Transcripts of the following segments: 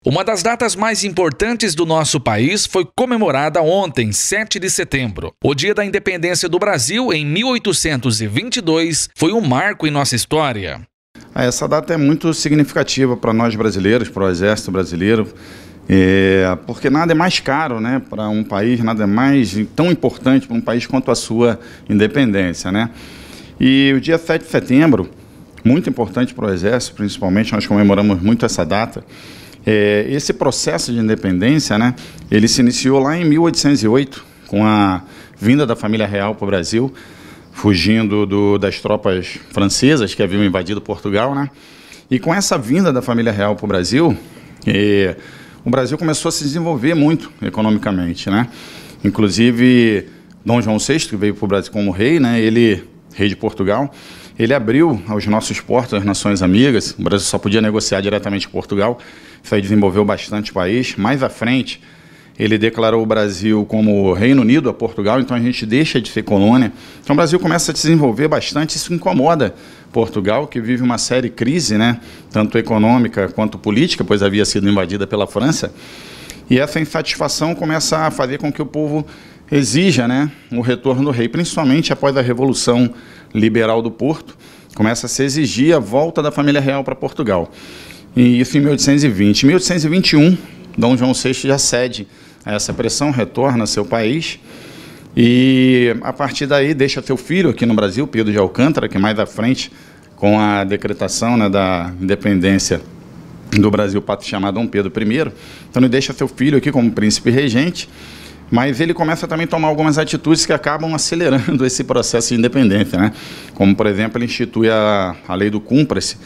Uma das datas mais importantes do nosso país foi comemorada ontem, 7 de setembro. O Dia da Independência do Brasil, em 1822, foi um marco em nossa história. Essa data é muito significativa para nós brasileiros, para o Exército Brasileiro, porque nada é mais caro, né, para um país, nada é mais tão importante para um país quanto a sua independência, né? E o dia 7 de setembro, muito importante para o Exército, principalmente, nós comemoramos muito essa data. Esse processo de independência, né, ele se iniciou lá em 1808, com a vinda da família real para o Brasil, fugindo das tropas francesas que haviam invadido Portugal, né? E com essa vinda da família real para o Brasil começou a se desenvolver muito economicamente, né? Inclusive, Dom João VI, que veio para o Brasil como rei, né? Ele, rei de Portugal, ele abriu aos nossos portos, às nações amigas. O Brasil só podia negociar diretamente com Portugal. Isso aí desenvolveu bastante o país. Mais à frente, ele declarou o Brasil como Reino Unido a Portugal, então a gente deixa de ser colônia. Então o Brasil começa a se desenvolver bastante, isso incomoda Portugal, que vive uma séria crise, né, tanto econômica quanto política, pois havia sido invadida pela França. E essa insatisfação começa a fazer com que o povo exija, né, o retorno do rei, principalmente após a Revolução Liberal do Porto, começa a se exigir a volta da família real para Portugal. E isso em 1820. Em 1821, Dom João VI já cede a essa pressão, retorna ao seu país e, a partir daí, deixa seu filho aqui no Brasil, Pedro de Alcântara, que mais à frente, com a decretação, né, da independência do Brasil, passa a chamar Dom Pedro I. Então, ele deixa seu filho aqui como príncipe regente, mas ele começa também a tomar algumas atitudes que acabam acelerando esse processo de independência, né? Como, por exemplo, ele institui a lei do cúmplice,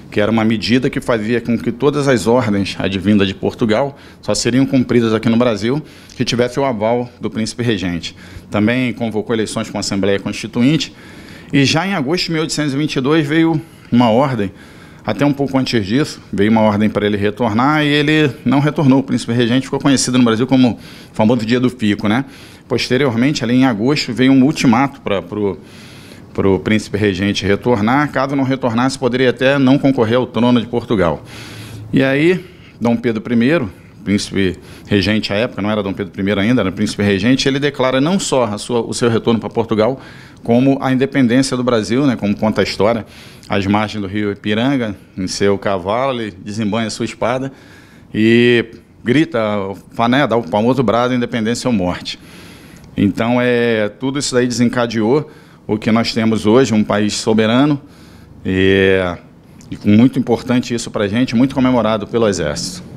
que era uma medida que fazia com que todas as ordens advindas de Portugal só seriam cumpridas aqui no Brasil que tivesse o aval do príncipe regente. Também convocou eleições com a Assembleia Constituinte e já em agosto de 1822 veio uma ordem, até um pouco antes disso, veio uma ordem para ele retornar e ele não retornou. O príncipe regente ficou conhecido no Brasil como o famoso Dia do Fico, né? Posteriormente, ali em agosto, veio um ultimato para o príncipe regente retornar. Caso não retornasse, poderia até não concorrer ao trono de Portugal. E aí, Dom Pedro I, príncipe regente à época, não era Dom Pedro I ainda, era príncipe regente, ele declara não só o seu retorno para Portugal, como a independência do Brasil, né, como conta a história, às margens do rio Ipiranga, em seu cavalo, ele desembanha sua espada e grita, né, dá o famoso brado, independência ou morte. Então, tudo isso daí desencadeou o que nós temos hoje, um país soberano, e muito importante isso para a gente, muito comemorado pelo Exército.